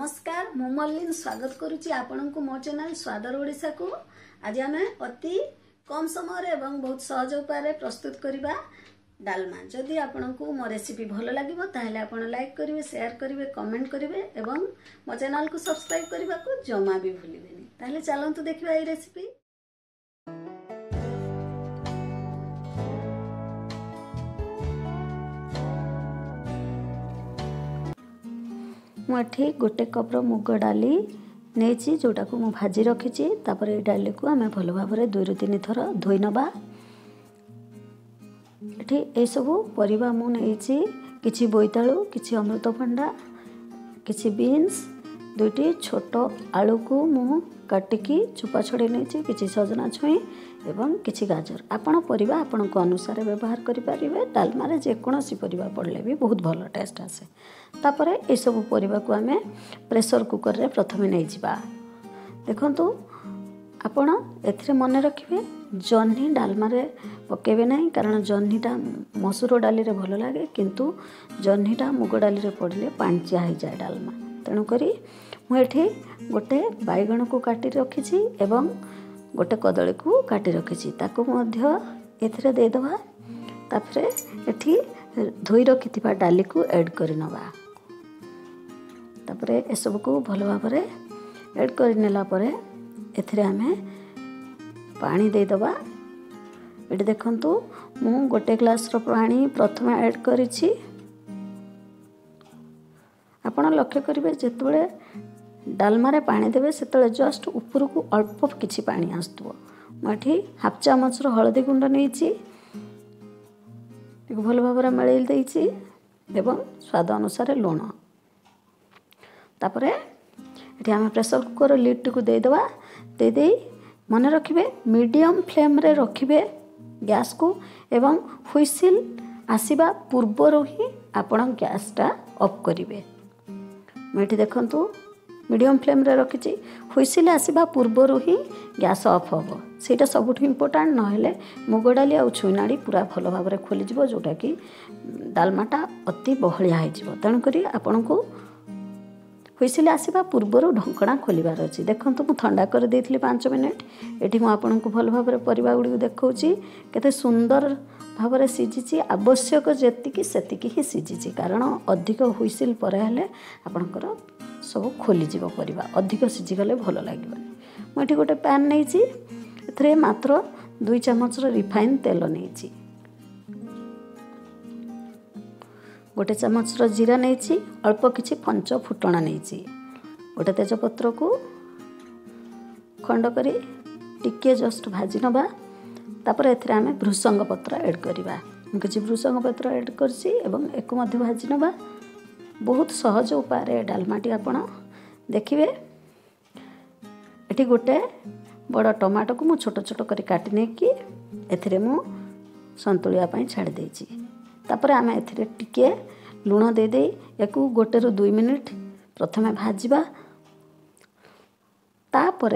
नमस्कार मु मल्लिन स्वागत करुच्ची आपण को मो चैनल स्वादर ओडिशा को। आज आम अति कम समय एवं बहुत सहज उपाय प्रस्तुत करवा डालमा। जदि आपण को मो रेसिपी भल लगे ताहले आपण लाइक करेंगे, शेयर करेंगे, कमेंट करेंगे एवं मो चैनल को सब्सक्राइब करने को जमा भी भूलिबेनी। ताहले चलंतु देखिबा ए रेसिपी। मुझे गोटे कप्र मुग डाली नहीं जोटा को मुझे भाजी रखी। तापर डाली को आम भल भाव 2 ରୁ 3 थर धोई नवा। ये सबू परिबा मु नहीं किछि बोईतालु, किछि अमृतभंडा, किछि बीन्स, 2टी छोट आलू को मु काटिकी चुपा छड़े नहीं, किछि सजना छुई एवं किछि गाजर। आपण परिबा आपण को अनुसार व्यवहार करि परिबे। डालमा रे जेकोसी परिबा पड़ले भी बहुत भल टेस्ट आसे। तापर ये सब परिबा को आमे प्रेशर कुकर रे प्रथमे नहीं जिबा। देखंतु आपण एथिरे मन रखिबे जन्ही डालमा रे पकेबे नहीं, कारण जन्हीटा मसूर डाली रे भल लागे किंतु जन्हीटा मुग डाली रे पड़ले पांचिया हो जाए डालमा। तेणु करी मुझे गोटे बैगण को काटी रखी एवं गोटे कदली को काटी रखी ताको मध्य एथिरे दे दवा। तापर एठी धोई रखि डाली को ऐड करि नवा। तापर ए सब को भल भाव में ऐड कर नेला परे एथिरे आमे पानी दे दवा। एठी देखंतु मु गोटे ग्लास रो पानी प्रथमे ऐड करिछि। आपण लक्ष्य करिवे जेतबेले डालमा रे पानी देवे सेतले जस्ट ऊपर को अल्प किछि पानी आस्तबो। मठी हाफ चामच रो हळदी गुंड नेछि, एक भल भाव में मिलेल देछि एवं स्वाद अनुसार लूण। तापर एठी हम प्रेशर कुकर लिड को दे दवा। दे दे मन रखिबे मीडियम फ्लेम रे रखिबे गैस को एवं हुइसिल आसीबा पूर्वरु ही आपण गैस टा ऑफ करिवे। मेठी देखंतु मीडियम फ्लेम रे रखिछि, हुइसिल आसीबा पूर्वरु ही गैस ऑफ होबो। सेटा सबुठ इम्पोर्टेंट नहेले मुग डाली आ छुईनाड़ी पूरा भल भाव में खोली जिवो, जोटा कि डालमाटा अति बहलिया हो जिवो। तेणु करी आपण को हुइसिल आसीबा पूर्वरु ढंकणा खोलिबार अछि। देखंतु मु ठंडा कर देइथिली 5 मिनिट। एठी मु आपण को भल भाव में परिबा गुडी देखौछि केते सुंदर भाव में सिझिछि। आवश्यक जेतिकी सेतिकी ही सिझिछि, कारण अधिक हुइसिल पर हेले आपणकर सब खोली जीव परिबा, अधिक सिझी गले भल लागिबनी। मु एठी गोटे पैन नेछि, एथरे मात्र 2 चामच रिफाइन तेल नेछि, गोटे चामच जीरा नेछि, अल्प किछि पंच फुटणा नेछि, गोटे तेजपत्र को खंड करी टिके जस्ट भाजी नबा। तापर एथरे आमे भृसंग पत्र ऐड करिबा। मु किछि भृसंग पत्र ऐड करछि एवं एको मध्य भाजी नबा। बहुत सहज उपाय डालमाटी आपण देखिए। एठी गोटे बड़ टमाटो को मु छोट छोट करी काटी नै कि एथिरे मु संतुलिया पई छाड़ देछि। तापर आमे एथिरे टिके लूण दे दे एको 1 ରୁ 2 मिनिट प्रथमे भाजीबा। तापर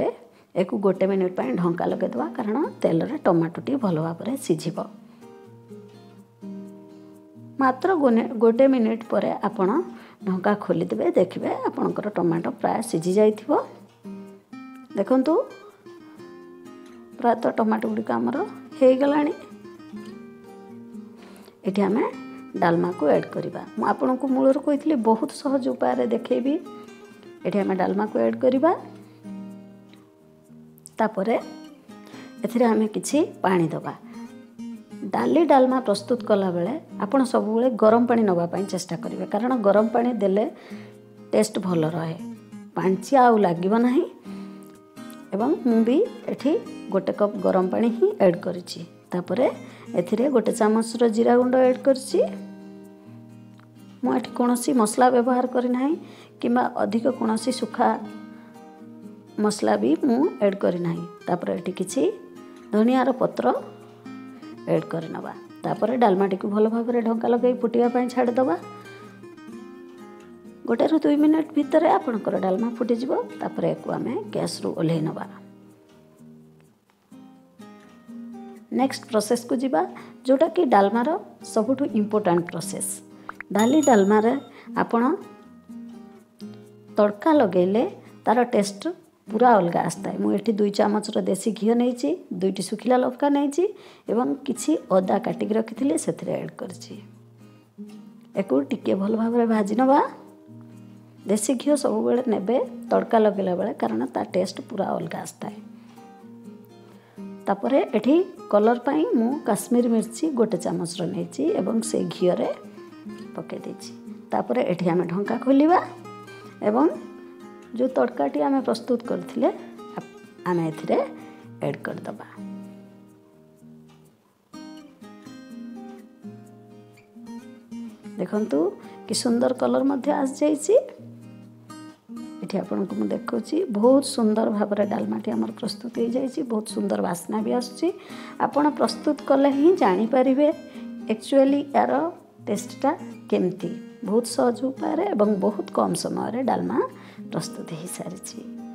एको 1 मिनिट पई ढंका लगे दवा, कारण तेल रे टमाटो टी भलो भाव रे सिझिबो। मात्र 1 मिनिट पर आपण ढंका खोली देबे। देखिबे आपणकर टमाटो प्राय सिझी जाइथिबो। देखंतु प्राय तो टमाटो गुडी हमर हे गलानी। एठी हमें डालमा को ऐड करिबा। मु आपन को मूलर कहितली बहुत सहज उपाय रे देखेबी। एठी हमें डालमा को ऐड करिबा। तापरे एथिरे हमें किछि पानी दबा। डाली डालमा प्रस्तुत कला बेले आपण सब बेले गरम पानी नवा पई चेष्टा करिवे, कारण गरम पानी देले टेस्ट भल रहे, पांचिया आउ लागिबो नाही। एवं मु भी एठी गोटे कप गरम पानी ही ऐड करिछि। तापरे एथिरे गोटे चामच रो जीरा गुंड ऐड करछि। मु एठी कोनोसी मसला व्यवहार करि नाही किबा अधिक कोनोसी सुखा मसला भी मु ऐड करि नाही। तापरे एठी किछि धनिया रो पत्र ऐड कर नवा। तापर डालमाटी को भल भाव में ढंका लगे फुटिया पाई छाड़ दवा। 1 ରୁ 2 मिनिट भितर आपणकर डालमा फुटी जिवो। तापर एको आमे गैस रू ओल्हे नवा। नेक्स्ट प्रोसेस को जिबा, जोटा कि डालमार सबुठ इम्पोर्टेंट प्रोसेस। डाली डालमा रे आपण तड़का लगेले तार टेस्ट पूरा अलग आसता है। मुझे 2 चामच देसी घी नहीं, 2टी सुखिला लंका नहीं एवं किसी अदा काटिक रखी से ऐड कर टिके भल भाव भाजी नवा। देसी घी सब बेले नेबे तड़का लगेला बेले कारण ता टेस्ट पूरा अलग आसता है। तापरे एठी कलर पाई मु काश्मीर मिर्ची 1 चामच नहीं एवं से घी रे पके देछि। तापरे एठी आमे ढंका खोलिबा एवं जो तड़काटी आमे प्रस्तुत करथिले आमे एथिरे ऐड कर दबा। देखंतु कि सुंदर कलर मध्य आस जाइछि। एठी आपनको मु देखौछि बहुत सुंदर भाबरे डालमाटी हमर प्रस्तुत हो जाइछि। बहुत सुंदर वासना भी आसछि। आपण प्रस्तुत कले ही जानि परिबे एक्चुअली यार टेस्टटा केमती। बहुत सहज उपाय एवं बहुत कम समय रे डालमा प्रस्तुत हो सारी।